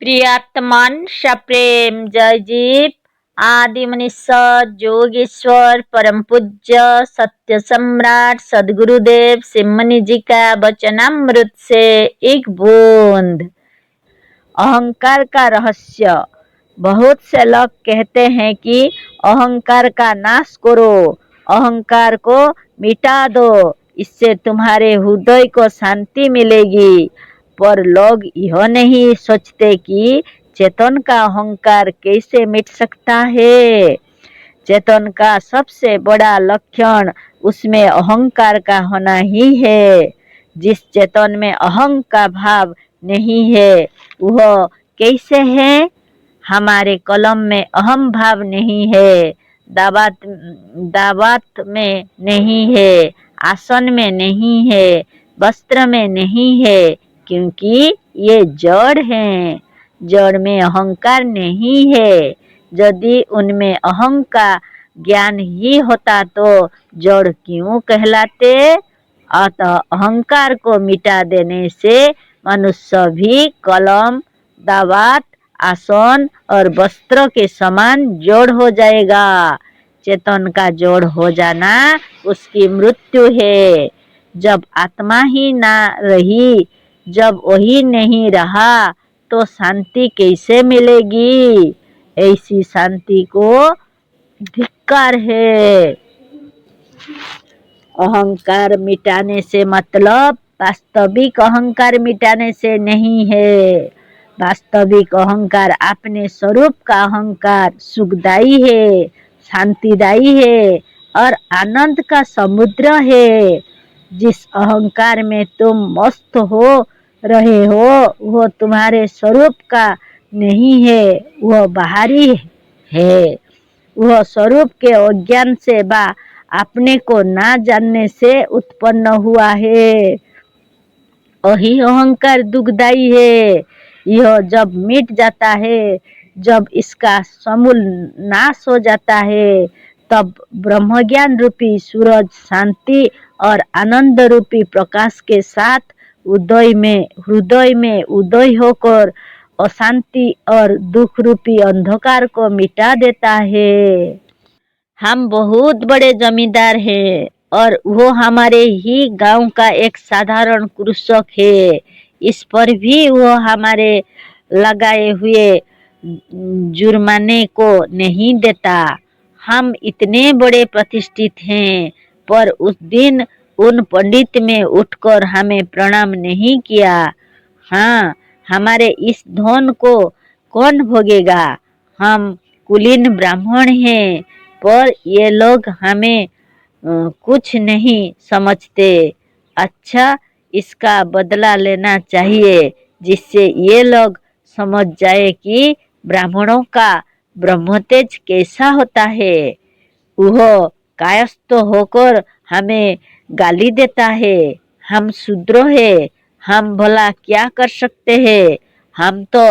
प्रियात्मन सप्रेम जयजीव आदि मनीषा जोगेश्वर परम पूज्य सत्य सम्राट सदगुरुदेव सिमनी जी का वचनामृत से एक बूंद। अहंकार का रहस्य। बहुत से लोग कहते हैं कि अहंकार का नाश करो, अहंकार को मिटा दो, इससे तुम्हारे हृदय को शांति मिलेगी। पर लोग यह नहीं सोचते कि चेतन का अहंकार कैसे मिट सकता है। चेतन का सबसे बड़ा लक्षण उसमें अहंकार का होना ही है। जिस चेतन में अहं का भाव नहीं है वह कैसे है। हमारे कलम में अहम भाव नहीं है, दावत में नहीं है, आसन में नहीं है, वस्त्र में नहीं है, क्योंकि ये जड़ हैं। जड़ में अहंकार नहीं है। यदि उनमें अहं का ज्ञान ही होता तो जड़ क्यों कहलाते। अतः अहंकार को मिटा देने से मनुष्य भी कलम, दावत, आसन और वस्त्र के समान जोड़ हो जाएगा। चेतन का जोड़ हो जाना उसकी मृत्यु है। जब आत्मा ही ना रही, जब वही नहीं रहा तो शांति कैसे मिलेगी। ऐसी शांति को धिक्कार है। अहंकार मिटाने से मतलब वास्तविक अहंकार मिटाने से नहीं है। वास्तविक अहंकार अपने स्वरूप का अहंकार सुखदायी है, शांतिदायी है और आनंद का समुद्र है। जिस अहंकार में तुम मस्त हो रहे हो वह तुम्हारे स्वरूप का नहीं है, वह बाहरी है। वह स्वरूप के अज्ञान से बा अपने को ना जानने से उत्पन्न हुआ है। वही अहंकार दुखदायी है। यह जब मिट जाता है, जब इसका समूल नाश हो जाता है, तब ब्रह्मज्ञान रूपी सूरज शांति और आनंद रूपी प्रकाश के साथ हृदय में उदय होकर अशांति और दुख रूपी अंधकार को मिटा देता है। हम बहुत बड़े जमींदार हैं और वो हमारे ही गांव का एक साधारण कृषक है। इस पर भी वो हमारे लगाए हुए जुर्माने को नहीं देता। हम इतने बड़े प्रतिष्ठित हैं, पर उस दिन उन पंडित में उठकर हमें प्रणाम नहीं किया। हाँ, हमारे इस धन को कौन भोगेगा। हम कुलीन ब्राह्मण हैं, पर ये लोग हमें कुछ नहीं समझते। अच्छा, इसका बदला लेना चाहिए, जिससे ये लोग समझ जाए कि ब्राह्मणों का ब्रह्मतेज कैसा होता है। वह कायस्थ होकर हमें गाली देता है। हम शूद्र हैं, हम भला क्या कर सकते हैं। हम तो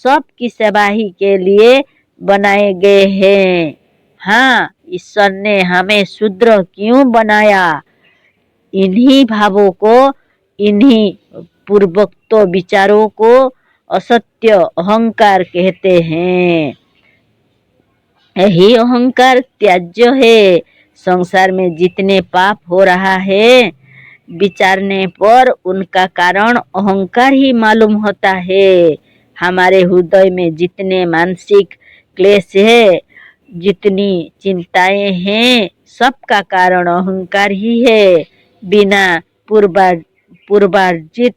सबकी सेवा ही के लिए बनाए गए हैं। हाँ, ईश्वर ने हमें शूद्र क्यों बनाया। इन्हीं भावों को, इन्हीं पूर्वोक्त विचारों को असत्य अहंकार कहते हैं। यही अहंकार त्याज्य है। संसार में जितने पाप हो रहा है, विचारने पर उनका कारण अहंकार ही मालूम होता है। हमारे हृदय में जितने मानसिक क्लेश है, जितनी चिंताएं हैं, सबका कारण अहंकार ही है। बिना पूर्वार्जित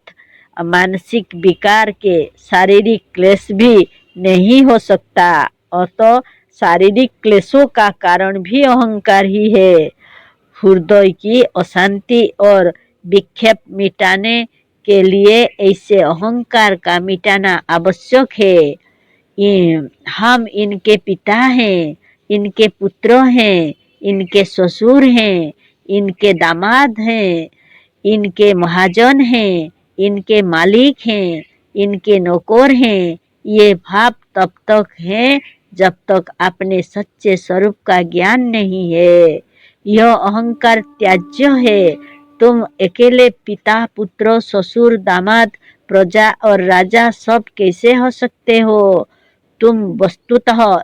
मानसिक विकार के शारीरिक क्लेश भी नहीं हो सकता। अतः शारीरिक क्लेशों का कारण भी अहंकार ही है। हृदय की अशांति और विक्षेप मिटाने के लिए ऐसे अहंकार का मिटाना आवश्यक है। हम इनके पिता हैं, इनके पुत्र हैं, इनके ससुर हैं, इनके दामाद हैं, इनके महाजन हैं, इनके मालिक हैं, इनके नौकर हैं। ये भाव तब तक है जब तक अपने सच्चे स्वरूप का ज्ञान नहीं है। यह अहंकार त्याज्य है। तुम अकेले पिता, पुत्र, ससुर, दामाद, प्रजा और राजा सब कैसे हो सकते हो? तुम वस्तुतः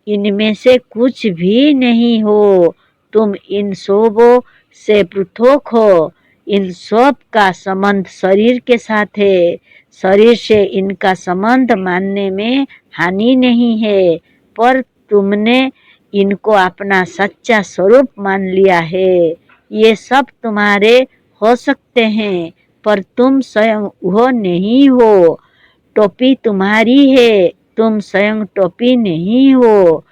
इनमें से कुछ भी नहीं हो। तुम इन सबों से पृथक हो। इन सब का संबंध शरीर के साथ है। शरीर से इनका संबंध मानने में हानि नहीं है, पर तुमने इनको अपना सच्चा स्वरूप मान लिया है। ये सब तुम्हारे हो सकते हैं, पर तुम स्वयं वो नहीं हो। टोपी तुम्हारी है, तुम स्वयं टोपी नहीं हो।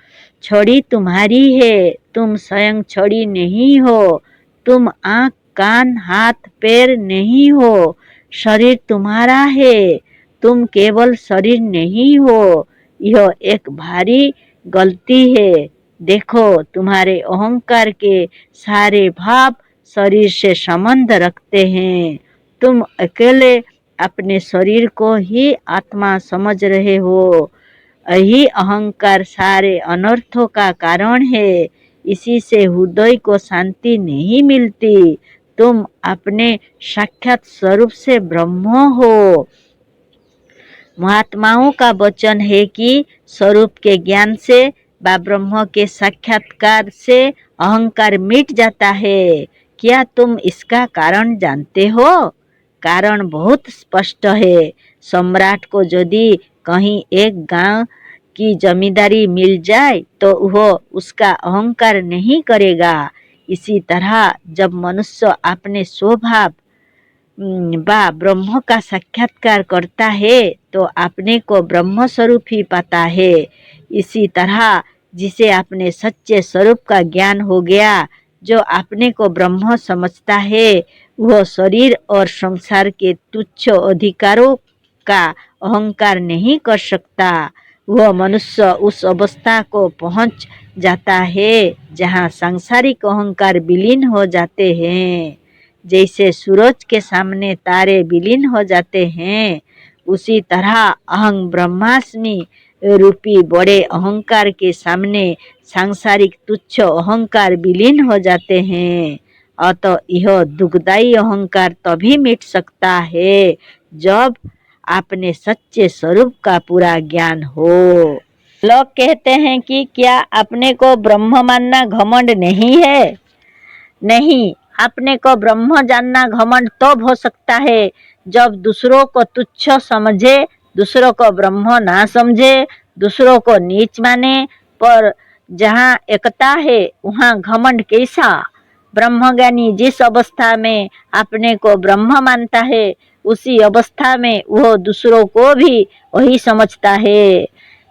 छड़ी तुम्हारी है, तुम स्वयं छड़ी नहीं हो। तुम आँख, कान, हाथ, पैर नहीं हो। शरीर तुम्हारा है, तुम केवल शरीर नहीं हो। यह एक भारी गलती है। देखो, तुम्हारे अहंकार के सारे भाव शरीर से संबंध रखते हैं। तुम अकेले अपने शरीर को ही आत्मा समझ रहे हो। यही अहंकार सारे अनर्थों का कारण है। इसी से हृदय को शांति नहीं मिलती। तुम अपने साक्षात स्वरूप से ब्रह्म हो। महात्माओं का वचन है कि स्वरूप के ज्ञान से व ब्रह्म के साक्षात्कार से अहंकार मिट जाता है। क्या तुम इसका कारण जानते हो? कारण बहुत स्पष्ट है। सम्राट को यदि कहीं एक गांव की जमींदारी मिल जाए तो वह उसका अहंकार नहीं करेगा। इसी तरह जब मनुष्य अपने स्वभाव व ब्रह्म का साक्षात्कार करता है तो अपने को ब्रह्म स्वरूप ही पाता है। इसी तरह जिसे अपने सच्चे स्वरूप का ज्ञान हो गया, जो अपने को ब्रह्म समझता है, वह शरीर और संसार के तुच्छ अधिकारों का अहंकार नहीं कर सकता। वह मनुष्य उस अवस्था को पहुंच जाता है जहां सांसारिक अहंकार विलीन हो जाते हैं। जैसे सूरज के सामने तारे विलीन हो जाते हैं, उसी तरह अहं ब्रह्मास्मि रूपी बड़े अहंकार के सामने सांसारिक तुच्छ अहंकार विलीन हो जाते हैं। अतः यह दुखदायी अहंकार तभी मिट सकता है जब अपने सच्चे स्वरूप का पूरा ज्ञान हो। लोग कहते हैं कि क्या अपने को ब्रह्म मानना घमंड नहीं है? नहीं, अपने को ब्रह्म जानना घमंड तब हो सकता है जब दूसरों को तुच्छ समझे, दूसरों को ब्रह्म ना समझे, दूसरों को नीच माने। पर जहाँ एकता है वहाँ घमंड कैसा? ब्रह्मज्ञानी जिस अवस्था में अपने को ब्रह्म मानता है, उसी अवस्था में वह दूसरों को भी वही समझता है।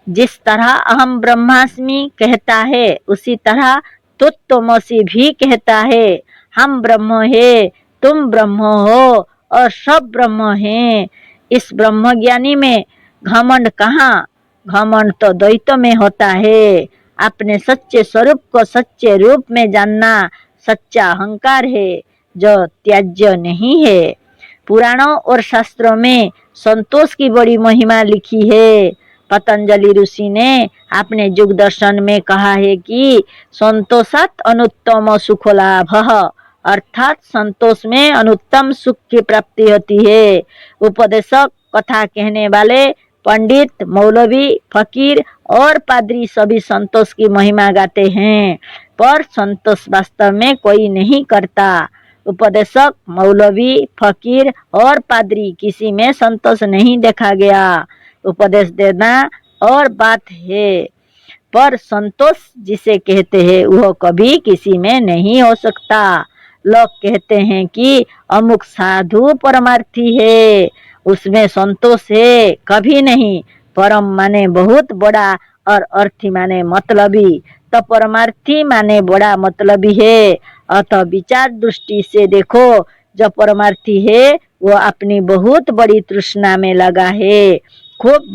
जिस तरह अहम ब्रह्मास्मि कहता है, उसी तरह तत्त्वमसि भी कहता है। हम ब्रह्म है, तुम ब्रह्म हो और सब ब्रह्म हैं। इस ब्रह्मज्ञानी में घमंड कहाँ? घमंड तो द्वैत में होता है। अपने सच्चे स्वरूप को सच्चे रूप में जानना सच्चा अहंकार है, जो त्याज्य नहीं है। पुराणों और शास्त्रों में संतोष की बड़ी महिमा लिखी है। पतंजलि ऋषि ने अपने युग दर्शन में कहा है कि संतोषात अनुत्तम सुख लाभः, अर्थात संतोष में अनुत्तम सुख की प्राप्ति होती है। उपदेशक, कथा कहने वाले, पंडित, मौलवी, फकीर और पादरी सभी संतोष की महिमा गाते हैं, पर संतोष वास्तव में कोई नहीं करता। उपदेशक, मौलवी, फकीर और पादरी किसी में संतोष नहीं देखा गया। उपदेश देना और बात है, पर संतोष जिसे कहते हैं वह कभी किसी में नहीं हो सकता। लोग कहते हैं कि अमुक साधु परमार्थी है, उसमें संतोष है, कभी नहीं। परम माने बहुत बड़ा और अर्थी माने मतलबी, तो परमार्थी माने बड़ा मतलबी है। अतः विचार दृष्टि से देखो, जो परमार्थी है वो अपनी बहुत बड़ी तृष्णा में लगा है। खूब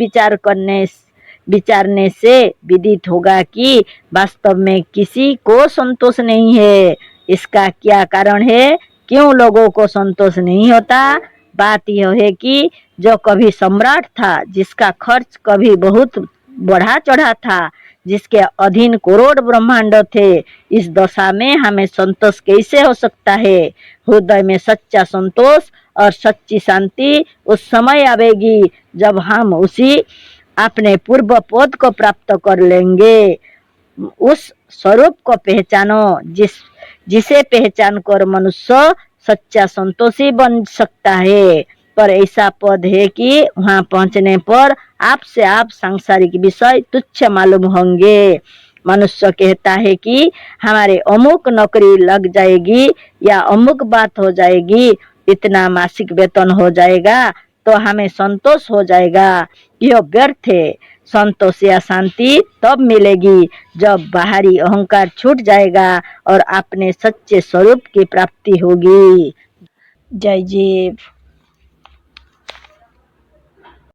विचारने से विदित होगा कि वास्तव में किसी को संतोष नहीं है। इसका क्या कारण है? क्यों लोगों को संतोष नहीं होता? बात यह है कि जो कभी सम्राट था, जिसका खर्च कभी बहुत बढ़ा चढ़ा था, जिसके अधीन करोड़ ब्रह्मांड थे। इस दशा में हमें संतोष कैसे हो सकता है? हृदय में सच्चा संतोष और सच्ची शांति उस समय आवेगी जब हम उसी अपने पूर्व पद को प्राप्त कर लेंगे। उस स्वरूप को पहचानो जिसे पहचान कर मनुष्य सच्चा संतोषी बन सकता है। पर ऐसा पद है कि वहां पहुंचने पर आपसे आप सांसारिक विषय तुच्छ मालूम होंगे। मनुष्य कहता है कि हमारे अमुक नौकरी लग जाएगी या अमुक बात हो जाएगी, इतना मासिक वेतन हो जाएगा तो हमें संतोष हो जाएगा। यह व्यर्थ है। संतोष या शांति तब मिलेगी जब बाहरी अहंकार छूट जाएगा और अपने सच्चे स्वरूप की प्राप्ति होगी। जय जीव।